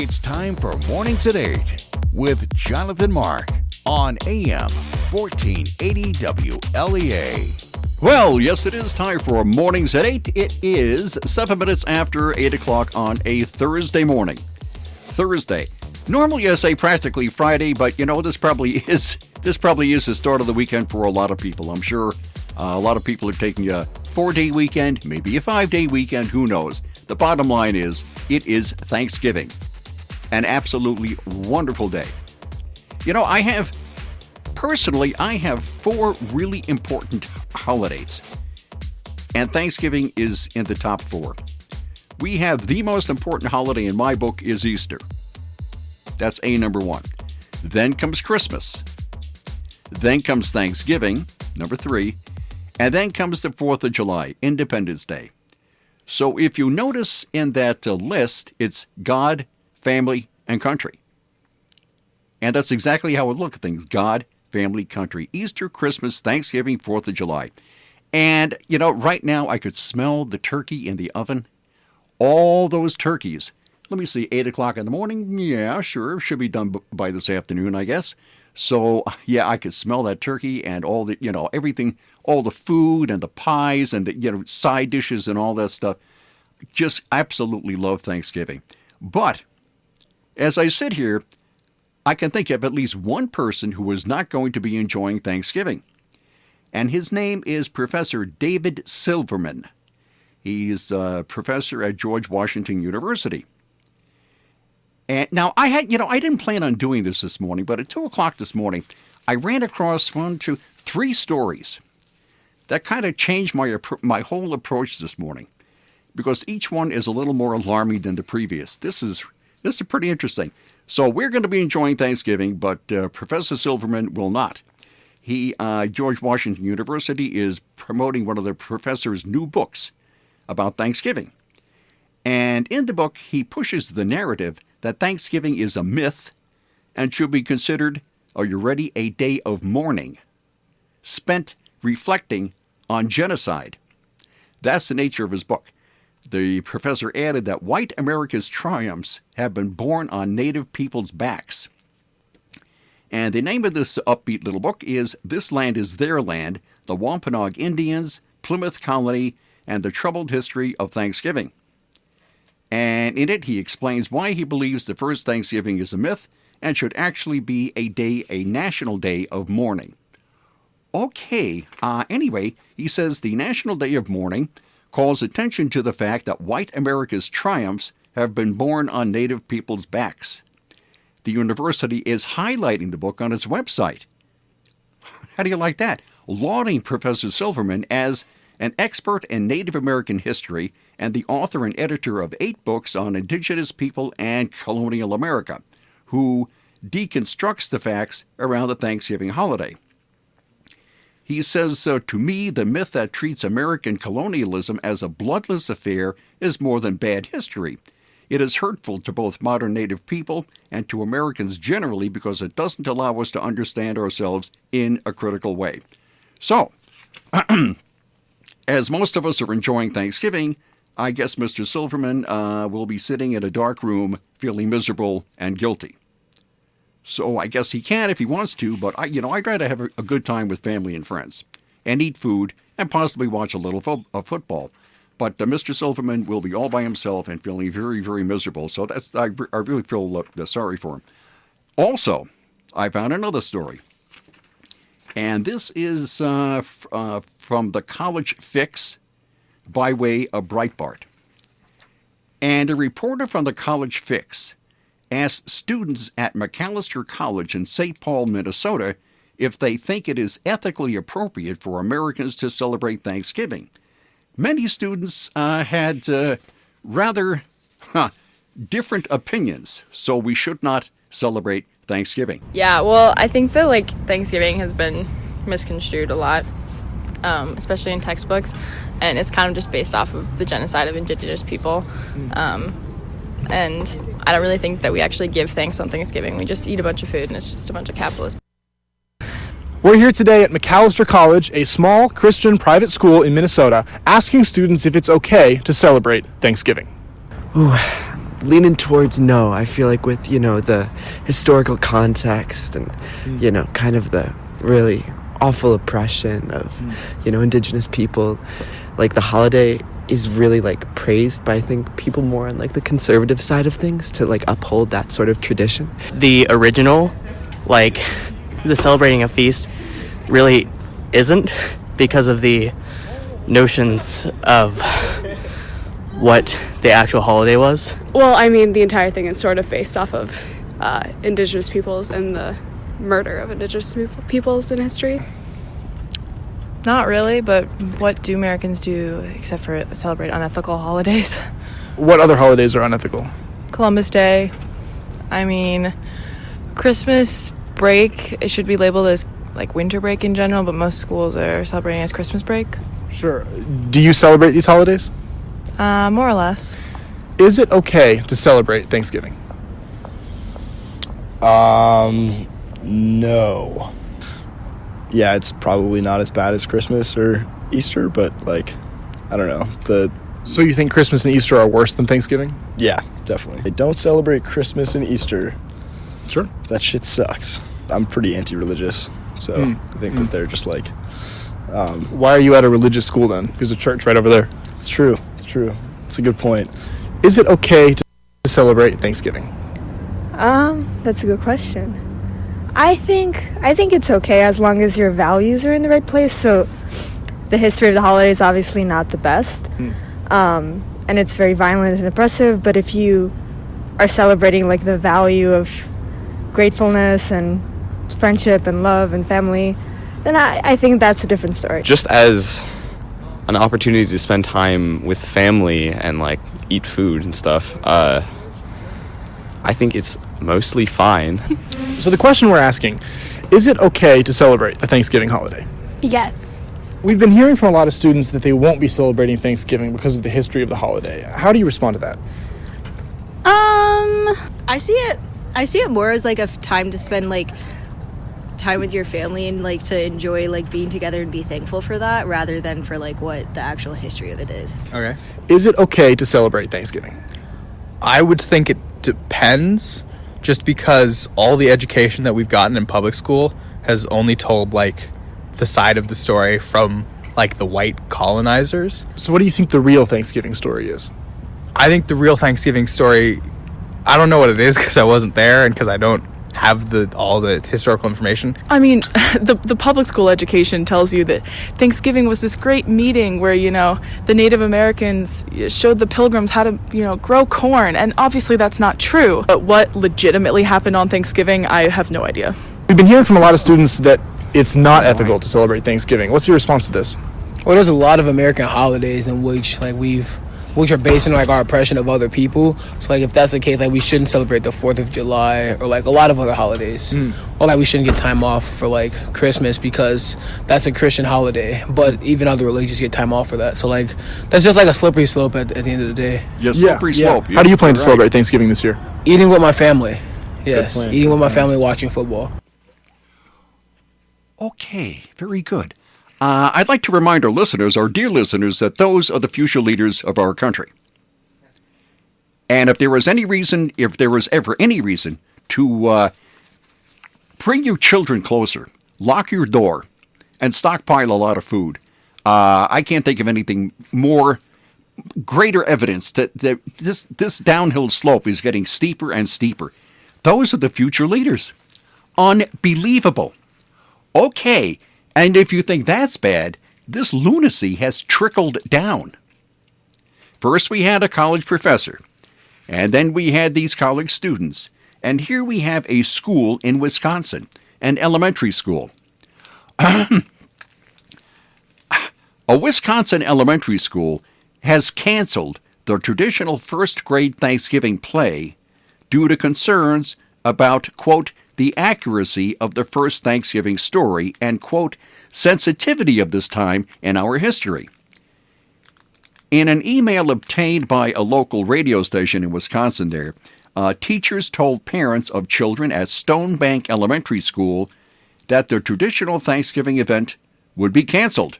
It's time for Mornings at 8 with Jonathan Mark on AM 1480 WLEA. Well, yes, it is time for Mornings at 8. It is 7 minutes after 8 o'clock on a Thursday morning. Thursday. Normally I say practically Friday, but this probably is the start of the weekend for a lot of people. I'm sure a lot of people are taking a 4-day weekend, maybe a 5-day weekend, who knows. The bottom line is, it is Thanksgiving. An absolutely wonderful day. I have 4 really important holidays, and Thanksgiving is in the top 4. We have the most important holiday in my book is Easter. That's number 1. Then comes Christmas. Then comes Thanksgiving, number 3. And then comes the 4th of July, Independence Day. So if you notice in that list, it's God, family, and country. And that's exactly how I look at things. God, family, country. Easter, Christmas, Thanksgiving, 4th of July. And, right now I could smell the turkey in the oven. All those turkeys. Let me see, 8 o'clock in the morning? Yeah, sure. Should be done by this afternoon, I guess. So, yeah, I could smell that turkey and all the, everything, all the food and the pies and the, side dishes and all that stuff. Just absolutely love Thanksgiving. But, as I sit here, I can think of at least one person who is not going to be enjoying Thanksgiving. And his name is Professor David Silverman. He's a professor at George Washington University. And now, I didn't plan on doing this morning, but at 2 o'clock this morning, I ran across 3 stories that kind of changed my whole approach this morning, because each one is a little more alarming than the previous. This is pretty interesting. So we're going to be enjoying Thanksgiving, but Professor Silverman will not. George Washington University is promoting one of the professor's new books about Thanksgiving. And in the book, he pushes the narrative that Thanksgiving is a myth and should be considered, are you ready, a day of mourning, spent reflecting on genocide. That's the nature of his book. The professor added that white America's triumphs have been borne on native people's backs. And the name of this upbeat little book is This Land is Their Land, The Wampanoag Indians, Plymouth Colony, and the Troubled History of Thanksgiving. And in it, he explains why he believes the first Thanksgiving is a myth and should actually be a national day of mourning. Okay, anyway, he says the National Day of Mourning calls attention to the fact that white America's triumphs have been borne on native people's backs. The university is highlighting the book on its website. How do you like that? Lauding Professor Silverman as an expert in Native American history and the author and editor of 8 books on indigenous people and colonial America, who deconstructs the facts around the Thanksgiving holiday. He says, to me, the myth that treats American colonialism as a bloodless affair is more than bad history. It is hurtful to both modern Native people and to Americans generally because it doesn't allow us to understand ourselves in a critical way. So, as most of us are enjoying Thanksgiving, I guess Mr. Silverman will be sitting in a dark room feeling miserable and guilty. So I guess he can if he wants to, but I'd rather have a good time with family and friends and eat food and possibly watch a little football. But Mr. Silverman will be all by himself and feeling very, very miserable. So I really feel sorry for him. Also, I found another story. And this is from the College Fix by way of Breitbart. And a reporter from the College Fix asked students at McAllister College in St. Paul, Minnesota, if they think it is ethically appropriate for Americans to celebrate Thanksgiving. Many students had rather different opinions, so we should not celebrate Thanksgiving. Yeah, well, I think that Thanksgiving has been misconstrued a lot, especially in textbooks, and it's kind of just based off of the genocide of indigenous people. And I don't really think that we actually give thanks on Thanksgiving. We just eat a bunch of food, and it's just a bunch of capitalism. We're here today at McAllister College, a small Christian private school in Minnesota, asking students if it's okay to celebrate Thanksgiving. Ooh, leaning towards no. I feel like with, the historical context and, kind of the really awful oppression of, indigenous people, like the holiday is really like praised by, I think, people more on like the conservative side of things to like uphold that sort of tradition. The original, like the celebrating a feast, really isn't, because of the notions of what the actual holiday was. Well, I mean, the entire thing is sort of based off of indigenous peoples and the murder of indigenous peoples in history. Not really, but what do Americans do except for celebrate unethical holidays? What other holidays are unethical? Columbus Day. I mean, Christmas break, it should be labeled as like winter break in general, but most schools are celebrating as Christmas break. Sure. Do you celebrate these holidays? More or less. Is it okay to celebrate Thanksgiving? No. Yeah, it's probably not as bad as Christmas or Easter, but like, I don't know. So you think Christmas and Easter are worse than Thanksgiving? Yeah, definitely. I don't celebrate Christmas and Easter. Sure. That shit sucks. I'm pretty anti-religious, so I think that they're just like... Why are you at a religious school then? There's a church right over there. It's true. It's a good point. Is it okay to celebrate Thanksgiving? That's a good question. I think it's okay as long as your values are in the right place. So the history of the holiday is obviously not the best. And it's very violent and oppressive, but if you are celebrating like the value of gratefulness and friendship and love and family, then I think that's a different story. Just as an opportunity to spend time with family and like eat food and stuff, I think it's mostly fine. So the question we're asking, is it okay to celebrate the Thanksgiving holiday? Yes. We've been hearing from a lot of students that they won't be celebrating Thanksgiving because of the history of the holiday. How do you respond to that? I see it more as like a time to spend like time with your family and like to enjoy like being together and be thankful for that, rather than for like what the actual history of it is. Okay. Is it okay to celebrate Thanksgiving? I would think it depends, just because all the education that we've gotten in public school has only told like the side of the story from like the white colonizers. So what do you think the real Thanksgiving story is? I think the real Thanksgiving story, I don't know what it is because I wasn't there and because I don't have all the historical information. I mean, the public school education tells you that Thanksgiving was this great meeting where, the Native Americans showed the Pilgrims how to, grow corn. And obviously that's not true. But what legitimately happened on Thanksgiving, I have no idea. We've been hearing from a lot of students that it's not ethical to celebrate Thanksgiving. What's your response to this? Well, there's a lot of American holidays in which which are based on like our oppression of other people. So like if that's the case, like we shouldn't celebrate the 4th of July or like a lot of other holidays. Or like we shouldn't get time off for like Christmas because that's a Christian holiday, but even other religions get time off for that. So like that's just like a slippery slope at the end of the day. Yeah, slippery slope. How do you plan to celebrate Thanksgiving this year? Eating with my family. Yes, eating with my family, watching football. Okay, very good. I'd like to remind our listeners, our dear listeners, that those are the future leaders of our country. And if there was ever any reason to bring your children closer, lock your door, and stockpile a lot of food, I can't think of anything greater evidence that this downhill slope is getting steeper and steeper. Those are the future leaders. Unbelievable. Okay. And if you think that's bad, this lunacy has trickled down. First we had a college professor, and then we had these college students, and here we have a school in Wisconsin, an elementary school. A Wisconsin elementary school has canceled the traditional first-grade Thanksgiving play due to concerns about, quote, the accuracy of the first Thanksgiving story and, quote, sensitivity of this time in our history. In an email obtained by a local radio station in Wisconsin teachers told parents of children at Stone Bank Elementary School that their traditional Thanksgiving event would be canceled.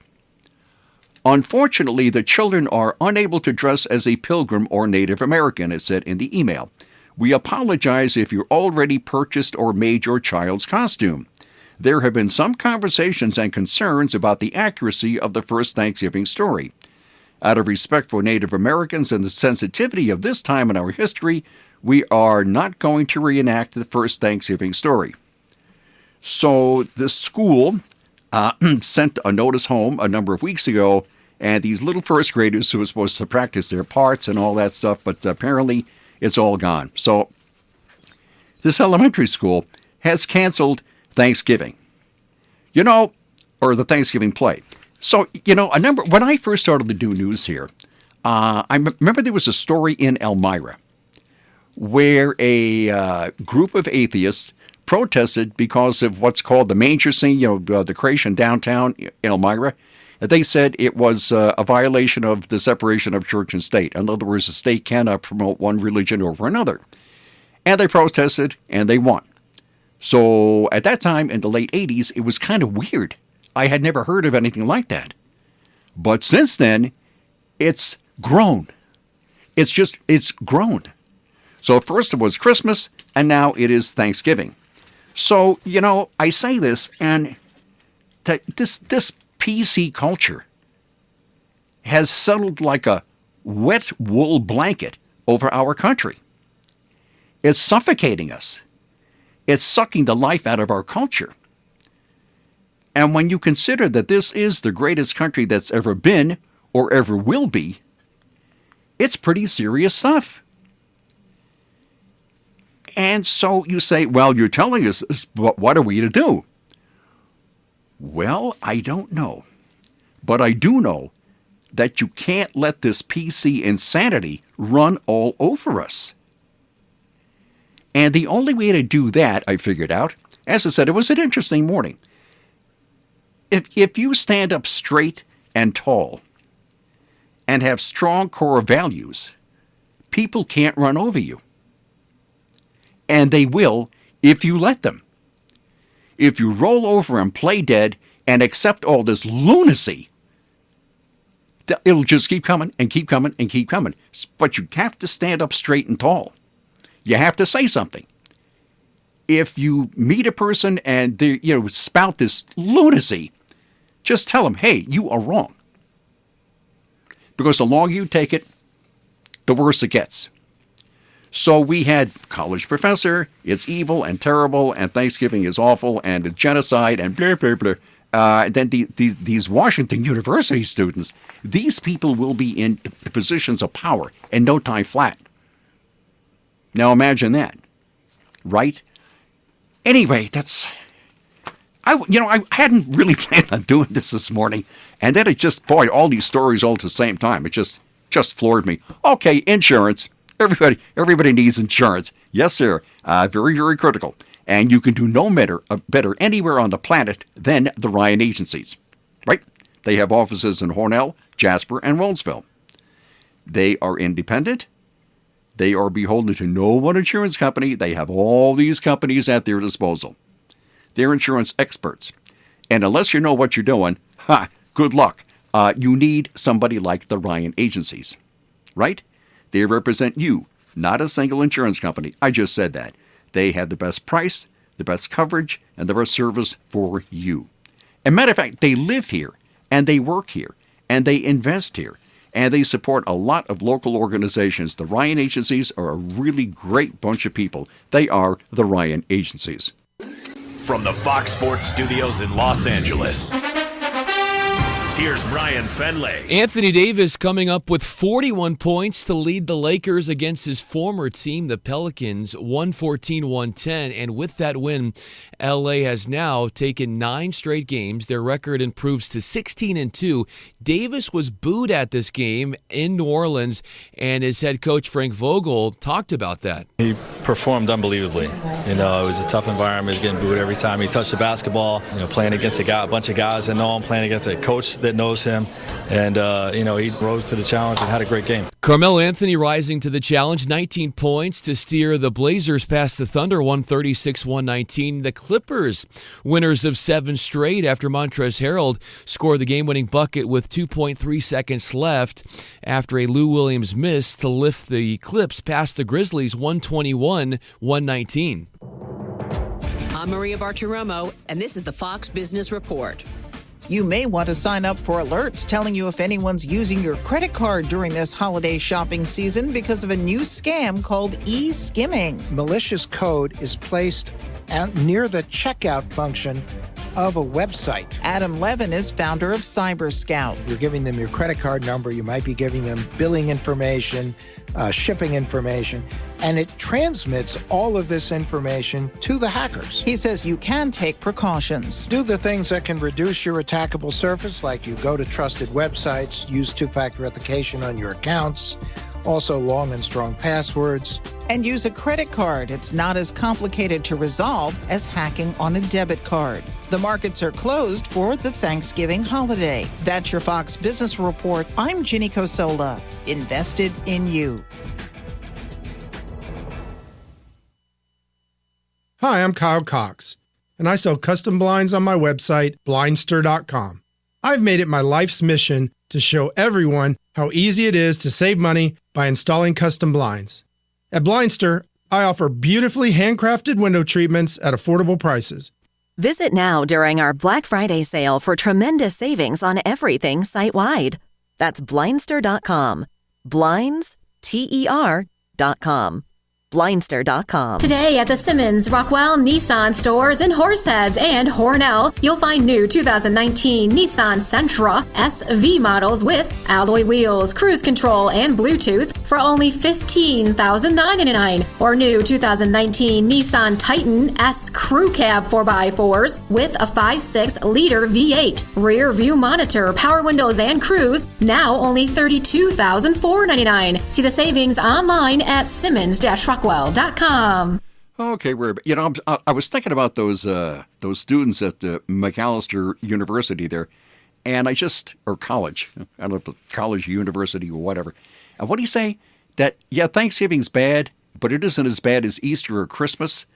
Unfortunately, the children are unable to dress as a pilgrim or Native American, it said in the email. We apologize if you already purchased or made your child's costume. There have been some conversations and concerns about the accuracy of the first Thanksgiving story. Out of respect for Native Americans and the sensitivity of this time in our history, we are not going to reenact the first Thanksgiving story. So the school sent a notice home a number of weeks ago, and these little first graders who were supposed to practice their parts and all that stuff, but apparently it's all gone. So this elementary school has canceled Thanksgiving, or the Thanksgiving play. So, when I first started to do news here, I remember there was a story in Elmira where a group of atheists protested because of what's called the manger scene, the creation downtown Elmira. They said it was a violation of the separation of church and state. In other words, the state cannot promote one religion over another. And they protested, and they won. So at that time, in the late 80s, it was kind of weird. I had never heard of anything like that. But since then, it's grown. It's grown. So first it was Christmas, and now it is Thanksgiving. So, I say this, and this PC culture has settled like a wet wool blanket over our country. It's suffocating us. It's sucking the life out of our culture. And when you consider that this is the greatest country that's ever been or ever will be, it's pretty serious stuff. And so you say, well, you're telling us this, but what are we to do? Well, I don't know. But I do know that you can't let this PC insanity run all over us. And the only way to do that, I figured out, as I said, it was an interesting morning. If you stand up straight and tall and have strong core values, people can't run over you. And they will if you let them. If you roll over and play dead and accept all this lunacy, it'll just keep coming and keep coming and keep coming. But you have to stand up straight and tall. You have to say something. If you meet a person and they spout this lunacy, just tell them, hey, you are wrong. Because the longer you take it, the worse it gets. So we had college professor, it's evil and terrible, and Thanksgiving is awful, and it's genocide, and blah, blah, blah. Then these Washington University students, these people will be in positions of power in no time flat. Now imagine that, right? Anyway, I hadn't really planned on doing this morning, and then it just, all these stories all at the same time, it just floored me. Okay, insurance. Everybody needs insurance. Yes, sir. Very, very critical. And you can do no better anywhere on the planet than the Ryan agencies, right? They have offices in Hornell, Jasper, and Wellsville. They are independent. They are beholden to no one insurance company. They have all these companies at their disposal. They're insurance experts. And unless you know what you're doing, good luck. You need somebody like the Ryan agencies, right? They represent you, not a single insurance company. I just said that. They have the best price, the best coverage, and the best service for you. As a matter of fact, they live here, and they work here, and they invest here, and they support a lot of local organizations. The Ryan agencies are a really great bunch of people. They are the Ryan agencies. From the Fox Sports Studios in Los Angeles, here's Brian Fenley. Anthony Davis coming up with 41 points to lead the Lakers against his former team, the Pelicans, 114-110. And with that win, LA has now taken 9 straight games. Their record improves to 16-2. Davis was booed at this game in New Orleans, and his head coach, Frank Vogel, talked about that. He performed unbelievably. It was a tough environment. He was getting booed every time he touched the basketball. Playing against a bunch of guys that know him, playing against a coach that knows him, and he rose to the challenge and had a great game. Carmelo Anthony rising to the challenge, 19 points to steer the Blazers past the Thunder, 136-119. The Clippers, winners of 7 straight after Montrezl Harrell scored the game-winning bucket with 2.3 seconds left after a Lou Williams miss to lift the Clips past the Grizzlies, 121-119. I'm Maria Bartiromo, and this is the Fox Business Report. You may want to sign up for alerts telling you if anyone's using your credit card during this holiday shopping season because of a new scam called e-skimming. Malicious code is placed near the checkout function of a website. Adam Levin is founder of Cyber Scout. You're giving them your credit card number. You might be giving them billing information, shipping information, and it transmits all of this information to the hackers. He says you can take precautions. Do the things that can reduce your attackable surface, like you go to trusted websites, use two-factor authentication on your accounts, also long and strong passwords. And use a credit card. It's not as complicated to resolve as hacking on a debit card. The markets are closed for the Thanksgiving holiday. That's your Fox Business Report. I'm Ginny Cosola. Invested in you. Hi, I'm Kyle Cox, and I sell custom blinds on my website, blindster.com. I've made it my life's mission to show everyone how easy it is to save money by installing custom blinds. At Blindster, I offer beautifully handcrafted window treatments at affordable prices. Visit now during our Black Friday sale for tremendous savings on everything site-wide. That's blindster.com. Blinds, TER.com. Blindster.com. Today at the Simmons Rockwell Nissan stores in Horseheads and Hornell, you'll find new 2019 Nissan Sentra SV models with alloy wheels, cruise control, and Bluetooth for only $15,999. Or new 2019 Nissan Titan S Crew Cab 4x4s with a 5.6-liter V8, rear view monitor, power windows, and cruise, now only $32,499. See the savings online at Simmons-Rockwell.com. Okay, I was thinking about those students at Macalester University there, and or college, I don't know if it's college, university, or whatever. And what do you say? That, Thanksgiving's bad, but it isn't as bad as Easter or Christmas.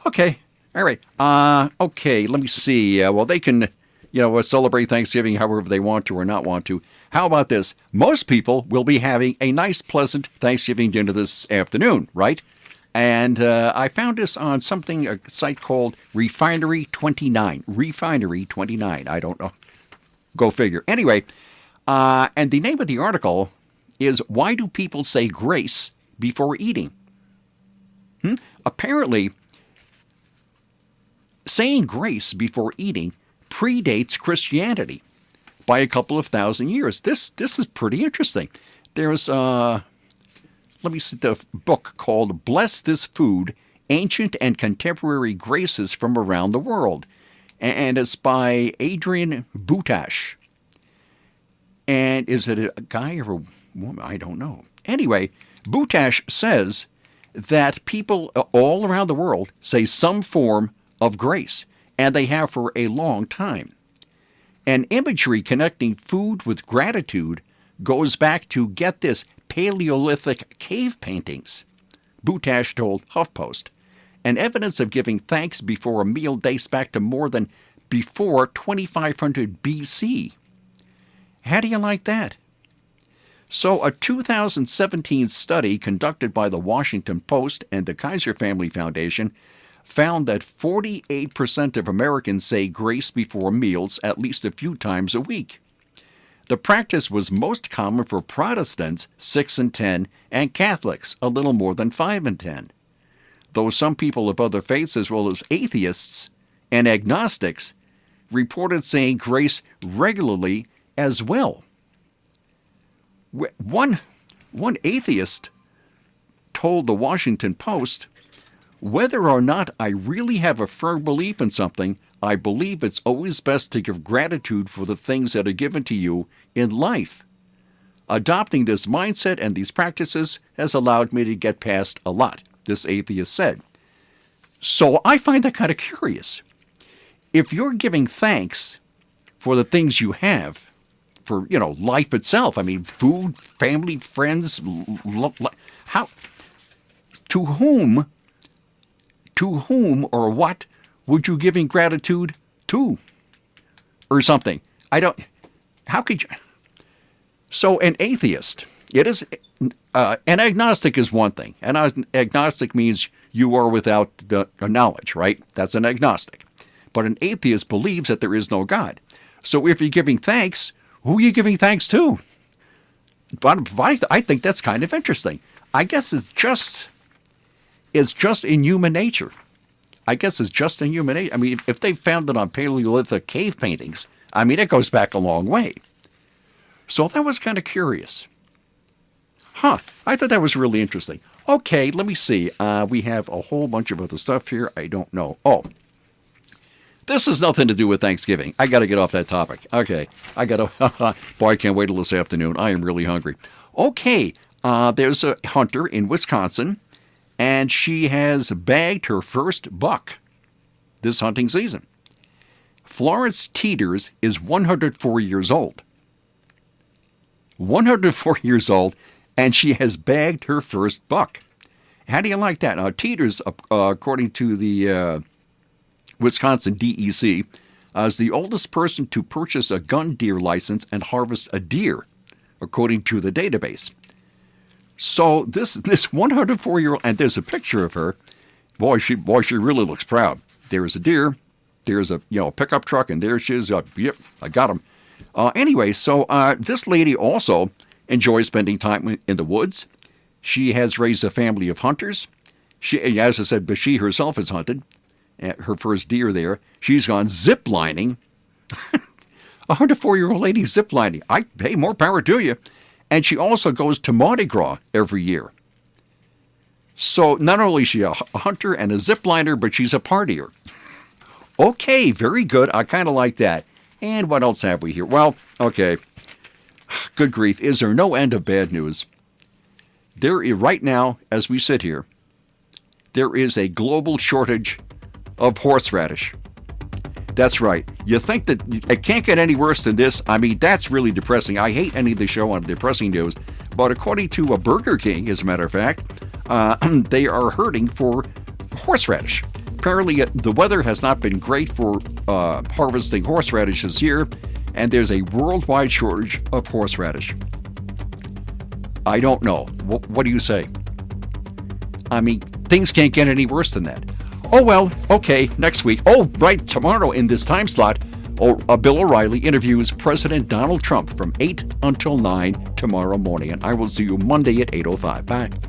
Okay, all right. Okay, let me see. Well, they can, celebrate Thanksgiving however they want to or not want to. How about this? Most people will be having a nice, pleasant Thanksgiving dinner this afternoon, right? And I found this on a site called Refinery 29. Refinery 29. I don't know. Go figure. Anyway, and the name of the article is Why Do People Say Grace Before Eating? Apparently, saying grace before eating predates Christianity by a couple of thousand years. This is pretty interesting. There's the book called Bless This Food, Ancient and Contemporary Graces from Around the World. And it's by Adrian Butash. And is it a guy or a woman? I don't know. Anyway, Butash says that people all around the world say some form of grace, and they have for a long time. And imagery connecting food with gratitude goes back to, get this, Paleolithic cave paintings, Butash told HuffPost. And evidence of giving thanks before a meal dates back to more than before 2500 BC. How do you like that? So a 2017 study conducted by the Washington Post and the Kaiser Family Foundation found that 48% of Americans say grace before meals at least a few times a week. The practice was most common for Protestants, 6 in 10, and Catholics, a little more than 5 in 10. Though some people of other faiths, as well as atheists and agnostics, reported saying grace regularly as well. One atheist told the Washington Post, "Whether or not I really have a firm belief in something, I believe it's always best to give gratitude for the things that are given to you in life. Adopting this mindset and these practices has allowed me to get past a lot," this atheist said. So I find that kind of curious. If you're giving thanks for the things you have, for life itself. I mean, food, family, friends. How? To whom or what would you giving gratitude to? Or something. How could you? So an atheist, it is, an agnostic is one thing. An agnostic means you are without the knowledge, right? That's an agnostic. But an atheist believes that there is no God. So if you're giving thanks, who are you giving thanks to? I think that's kind of interesting. I guess it's just in human nature. I mean, if they found it on Paleolithic cave paintings, I mean, it goes back a long way. So that was kind of curious. I thought that was really interesting. Okay, let me see. We have a whole bunch of other stuff here. I don't know. Oh, this has nothing to do with Thanksgiving. I got to get off that topic. Okay, boy, I can't wait till this afternoon. I am really hungry. Okay, there's a hunter in Wisconsin, and she has bagged her first buck this hunting season. Florence Teeters is 104 years old. 104 years old, and she has bagged her first buck. How do you like that? Now, Teeters, according to the Wisconsin DEC, is the oldest person to purchase a gun deer license and harvest a deer, according to the database. So this 104-year-old, and there's a picture of her. Boy, she really looks proud. There's a deer. There's a pickup truck, and there she is. Yep, I got him. Anyway, so this lady also enjoys spending time in the woods. She has raised a family of hunters. She, as I said, but she herself has hunted her first deer there. She's gone zip lining. A 104-year-old lady zip lining. Hey, more power to you. And she also goes to Mardi Gras every year. So not only is she a hunter and a zip liner, but she's a partier. Okay, very good. I kind of like that. And what else have we here? Well, okay. Good grief. Is there no end of bad news? Right now, as we sit here, there is a global shortage of horseradish. That's right. You think that it can't get any worse than this? I mean, that's really depressing. I hate any of the show on depressing news. But according to a Burger King, as a matter of fact, they are hurting for horseradish. Apparently, the weather has not been great for harvesting horseradish this year, and there's a worldwide shortage of horseradish. I don't know. What do you say? I mean, things can't get any worse than that. Oh, well, okay, next week. Oh, right, tomorrow in this time slot, Bill O'Reilly interviews President Donald Trump from 8 until 9 tomorrow morning, and I will see you Monday at 8:05. Bye.